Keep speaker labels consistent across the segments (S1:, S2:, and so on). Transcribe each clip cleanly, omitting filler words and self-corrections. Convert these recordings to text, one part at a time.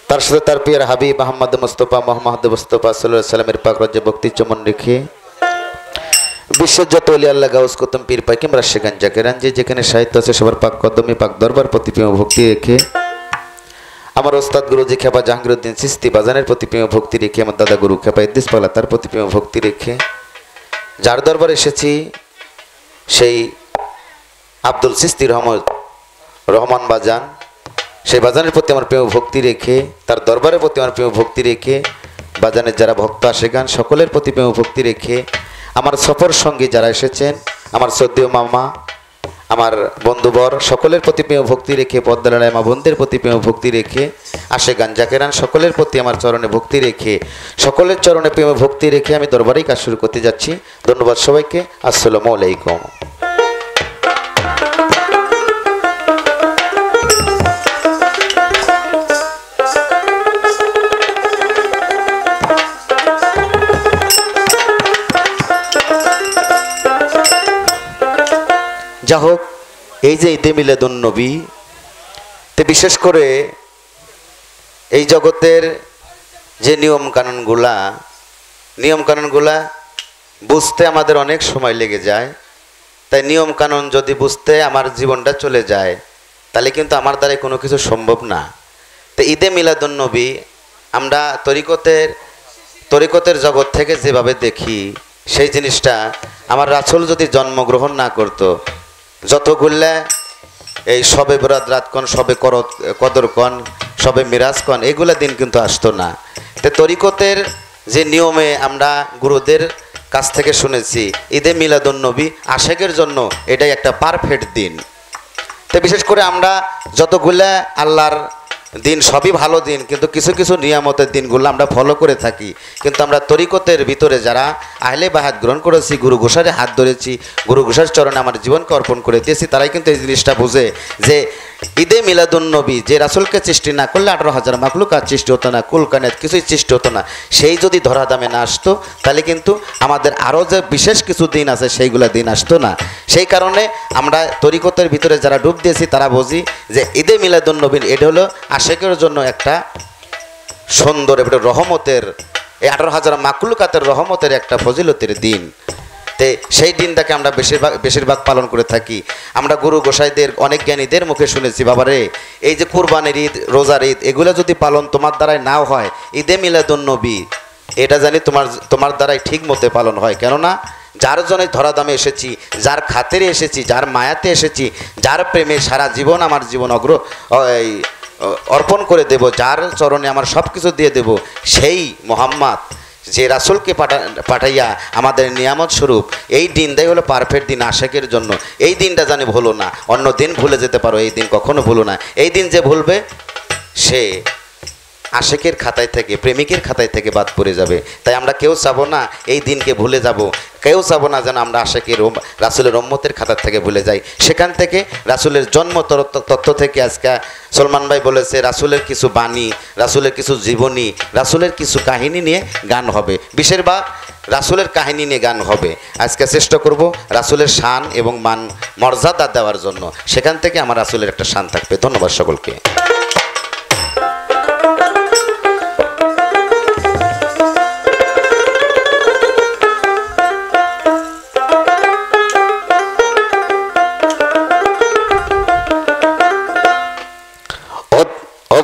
S1: তার সাথে তার প্রিয় হাবিব মোহাম্মদ মুস্তাফা সাল্লাল্লাহু আলাইহি সাল্লামের পাক রজ্জে ভক্তি চমন রেখে বিশ্বের যত ওলি আল্লাহ গাউস কুতুব পীর পাকিম রাশেখান জাকেরান যে যেখানে সাহিত্য আছে সবার পাক কদমে পাক দরবার প্রতি প্রেম ভক্তি রেখে আমার ওস্তাদ গুরুজি খেপা জাহাঙ্গীরউদ্দিন চিশতি বাজানের প্রতি প্রেম ভক্তি রেখে আমার দাদা গুরু খেপা ইদ্রিস পাগলা তার প্রতি প্রেম ভক্তি রেখে যার দরবারে এসেছি সেই আব্দুল চিশতি রহমান বাজান সেই বাজানের প্রতি আমার প্রেম ভক্তি রেখে তার দরবারের প্রতি আমার প্রেম ভক্তি রেখে বাজানের যারা ভক্ত আশেখান সকলের প্রতি প্রেম ভক্তি রেখে আমার সফর সঙ্গী যারা এসেছেন আমার শ্রদ্ধেয় মামা আমার বন্ধুবর সকলের প্রতি প্রেম ভক্তি রেখে পদ্মালয় মা বোনদের প্রতি প্রেম ভক্তি রেখে আশেখান জাকেরান সকলের প্রতি আমার চরণে ভক্তি রেখে সকলের চরণে প্রেম ভক্তি রেখে আমি দরবারেই কাজ শুরু করতে যাচ্ছি। ধন্যবাদ সবাইকে। আসসালামু আলাইকুম। যা হোক, এই যে ঈদে মিলাদুন নবী তে বিশেষ করে এই জগতের যে নিয়মকানুনগুলা বুঝতে আমাদের অনেক সময় লেগে যায়। তাই নিয়মকানুন যদি বুঝতে আমার জীবনটা চলে যায় তাহলে কিন্তু আমার দ্বারাই কোনো কিছু সম্ভব না। তো ঈদে মিলাদুন নবী আমরা তরিকতের জগৎ থেকে যেভাবে দেখি সেই জিনিসটা আমার রাসূল যদি জন্মগ্রহণ না করতো, যতগুলা এই সবে বরাত রাত কন, সবে কদর কন, সবে মিরাজ কন, এগুলা দিন কিন্তু আসতো না। তো তরিকতের যে নিয়মে আমরা গুরুদের কাছ থেকে শুনেছি ঈদে মিলাদুন নবী আশেকের জন্য এটাই একটা পারফেক্ট দিন। তো বিশেষ করে আমরা যতগুলা আল্লাহর দিন সবই ভালো দিন, কিন্তু কিছু কিছু নিয়ামতের দিনগুলো আমরা ফলো করে থাকি। কিন্তু আমরা তরিকতের ভিতরে যারা আহলে বায়াত গ্রহণ করেছি, গুরু ঘোষারে হাত ধরেছি, গুরু ঘোষার চরণে আমার জীবনকে অর্পণ করে দিয়েছি, তারাই কিন্তু এই জিনিসটা বুঝে যে ঈদে মিলাদুন নবী যে রাসূলকে সৃষ্টি না করলে 18,000 মাখলুকাত সৃষ্টি হতো না, কুল কায়নাত কিছুই সৃষ্টি হতো না। সেই যদি ধরা দামে না আসতো তাহলে কিন্তু আমাদের আরও যে বিশেষ কিছু দিন আছে সেইগুলা দিন আসতো না। সেই কারণে আমরা তরিকতের ভিতরে যারা ডুব দিয়েছি তারা বুঝি যে ঈদে মিলাদুন নবী এটা হলো আশেকের জন্য একটা সুন্দর, একটা রহমতের, এই 18,000 মাখলুকাতের রহমতের একটা ফজিলতের দিন। তে সেই দিনটাকে আমরা বেশিরভাগ পালন করে থাকি। আমরা গুরু গোসাইদের অনেক জ্ঞানীদের মুখে শুনেছি, বাবারে এই যে কুরবানির ঈদ, রোজার ঈদ, এগুলো যদি পালন তোমার দ্বারাই নাও হয়, ঈদে মিলাদুন নবী এটা জানি তোমার দ্বারাই ঠিক মতো পালন হয়। কেননা যার জন্য ধরাধামে এসেছি, যার খাতিরে এসেছি, যার মায়াতে এসেছি, যার প্রেমে সারা জীবন আমার জীবন অর্পণ করে দেব, যার চরণে আমার সব কিছু দিয়ে দেব, সেই মোহাম্মদ যে রাসূলকে পাঠাইয়া আমাদের নিয়ামত স্বরূপ এই দিনটাই হলো পারফেক্ট দিন আশেকের জন্য। এই দিনটা জানি ভুলো না, অন্য দিন ভুলে যেতে পারো, এই দিন কখনো ভুলো না। এই দিন যে ভুলবে সে আশেকের খাতায় থেকে, প্রেমিকের খাতায় থেকে বাদ পড়ে যাবে। তাই আমরা কেউ চাবো না এই দিনকে ভুলে যাব, কেউ চাবো না যেন আমরা আশেকের রাসূলের উম্মতের খাতার থেকে ভুলে যাই। সেখান থেকে রাসূলের জন্ম তথ্য থেকে আজকে সলমান ভাই বলেছে রাসূলের কিছু বাণী, রাসূলের কিছু জীবনী, রাসূলের কিছু কাহিনী নিয়ে গান হবে, বেশিরভাগ রাসূলের কাহিনী নিয়ে গান হবে। আজকে চেষ্টা করব রাসূলের শান এবং মান মর্যাদা দেওয়ার জন্য, সেখান থেকে আমার রাসূলের একটা শান থাকবে। ধন্যবাদ সকলকে।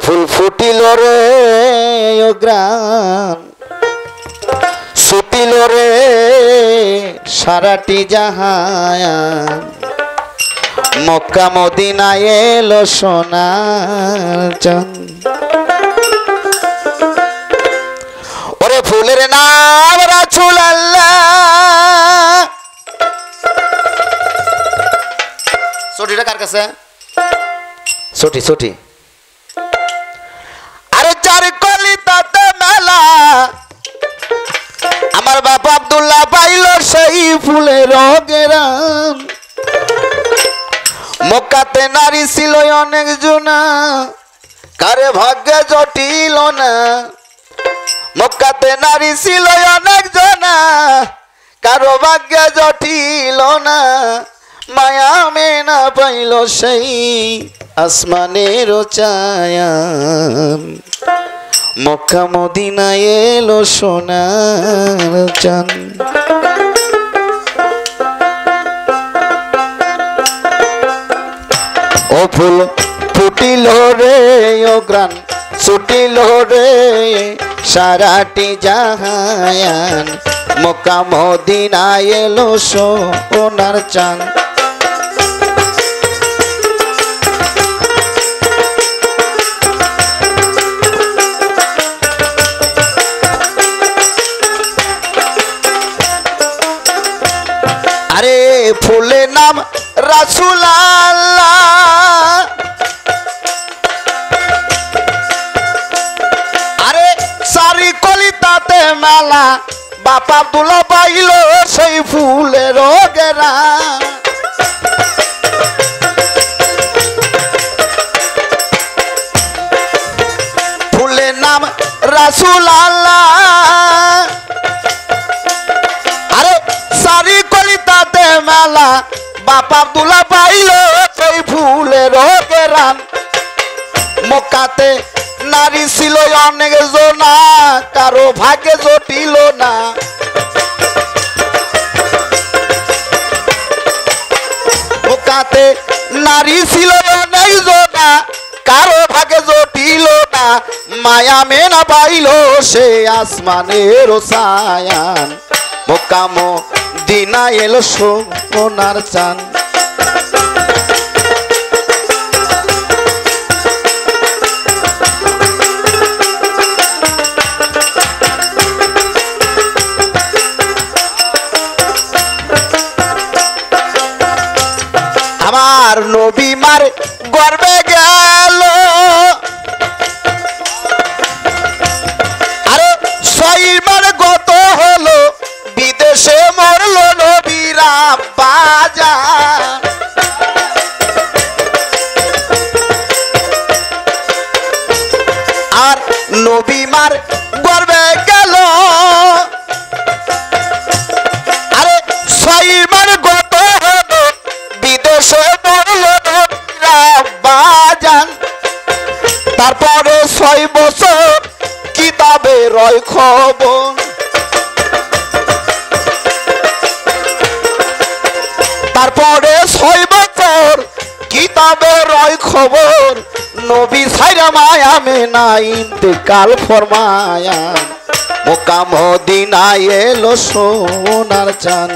S1: ফুল ফুটিল রে ও গ্রাম, ছুটিল রে সারাটি জাহান, মক্কা মদিনায় এলো সোনার চাঁদ। ওরে ফুলের নাম রাসূল আল্লাহ। ছুটিটা কার কাছে? ছুটি আমার বাবা আব্দুল্লাহ পাইল সেই ফুলের গেরাম। মক্কাতে নারী ছিল অনেক জনা, কারে ভাগ্যে জটিল না। মক্কাতে নারী ছিল অনেক জনা, কারো ভাগ্যে জটিল না। মায়া মেনা পাইল সেই আসমানের ছায়া। মক্কা মদিনায় এলো সোনার চাঁদ। ও ফুল ফুটিল রে ও গ্রান ছুটিল রে সারাটি জাহান, মক্কা মদিনায় এলো সোনার চাঁদ। আরে ফুলের নাম রাসূল আল্লাহ, আরে সারি কলিতাতে মেলা, বাপ আব্দুল্লাহ পাইল সেই ফুলের গেরা। ফুলের নাম রাসূল আল্লাহ, আরে সারি কলিতাতে মেলা, বাপ আব্দুল্লাহ পাইল সেই ফুলের গেরান। মক্কাতে নারী ছিল অনেক জনা, কারো ভাগ্যে জটিল না। মক্কাতে নারী ছিল অনেক জনা, কারো ভাগ্যে জটিল না। মায়া মেনা পাইল সে আসমানের ছায়ান, মক্কা মদিনায় এলো সোনার চাঁদ। আমার নবী মার গর্বে গেল, আরে ছয়বার গত হলো, বিদেশে মরল নবীর আব্বা জান। আর নবী মার গর্বে গেল, আরে ছয়বার গত হলো, বিদেশে মরল নবীর আব্বা জান। তারপরে 6 বছর কিতাবে রয় খবর, তারপরে 6 বছর কিতাবে রয় খবর, নবী ছাইরা মায়া মেনা ইন্তেকাল ফরমায়া, মক্কা মদিনায় এলো সোনার চাঁদ।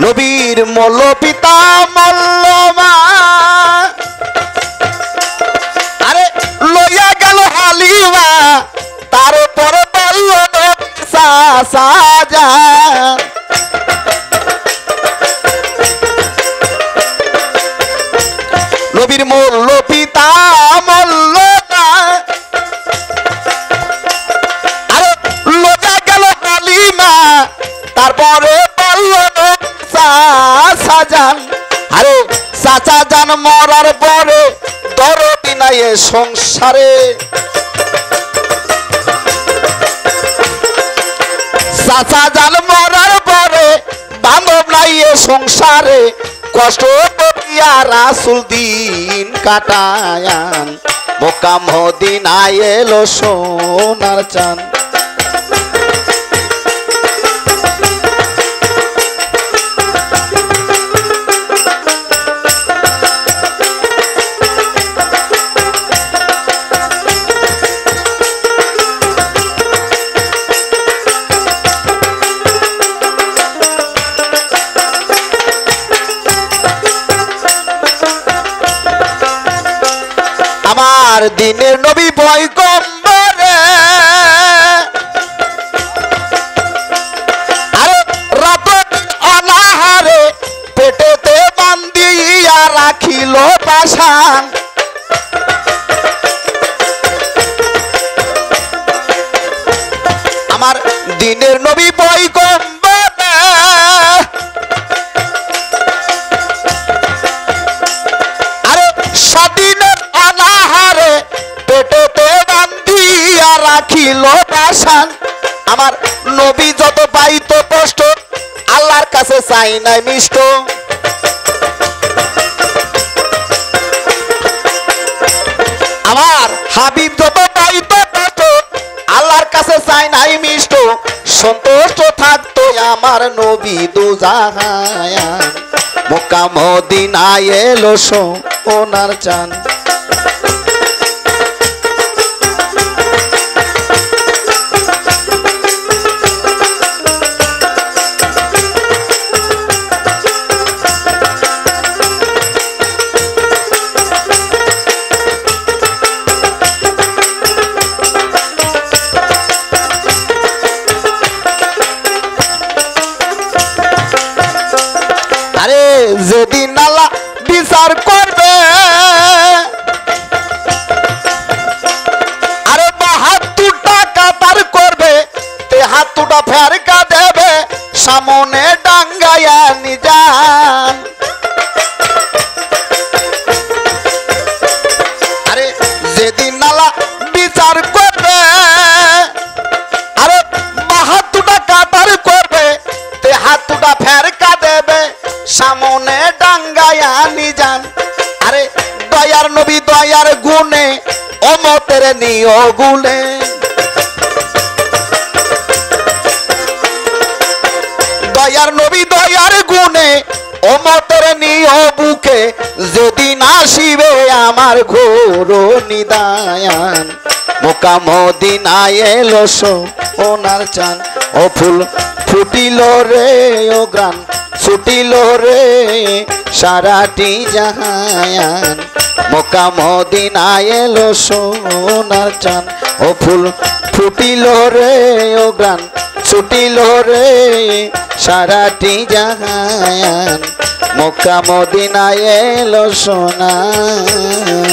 S1: নবীর মল্ল পিতা মল্ল মা, আরে লইয়া গেল হালিমা, তারপরে বলল শাহজাহান। নবীর মল্ল পিতা মল্ল মা, আরে লইয়া গেল হালিমা, তারপরে বলল শাহজাহান। আরে চাচা জান মরার পরে দরদি নাই সংসারে, চাচা জান মরার পরে বান্ধব নাই সংসারে, কষ্ট করিয়া রাসূল দিন কাটায়ান, মক্কা মদিনায় এলো সোনার চাঁদ। আমার দিনের নবী পয়গম্বরে, আরে রাত অনাহারে পেটেতে বান্ধিয়া রাখিল পাশান। আমার দিনের নবী পয়গম্বরে, আরে স্বাধীনের অনাহারে পেটেতে বান্ধি
S2: রাখিল দাসান আমার নবী যত পাইত কষ্ট আল্লাহর কাছে চাই নাই মিষ্ট আমার হাবিব যত পাইত কষ্ট আল্লাহর কাছে চাই নাই মিষ্ট সন্তুষ্ট থাকতো আমার নবী দুজাহান মক্কা মদিনায় এলো সোনার চান আরে যেদিন আল্লাহ বিচার করবে আরে ৭২ টাকা তার করবে ৭৩টা ফেরকা দেবে সামনে ডাঙ্গায়া নিজান আরে যেদিন আল্লাহ বিচার করবে আরে ৭২ টাকা তার করবে ৭৩টা ফেরকা দেবে সামনে ডাঙ্গায়া নিজান আরে দয়ার নবী দয়ার গুণে অমতের নিয় গুণে দয়ার নবী দয়ার গুণে অমতের নিয় বুকে যেদিন আসিবে আমার ঘোর নিদায়ান মক্কা মদিনায় এলো সোনার চান ও ফুল ফুটিল রে ও গ্রান ছুটিল রে সারাটি জাহান মক্কা মদিনায় এলো সোনার চান ও ফুল ফুটিল রে ও গ্রান ছুটিল রে সারাটি জাহান মক্কা মদিনায় এলো সোনার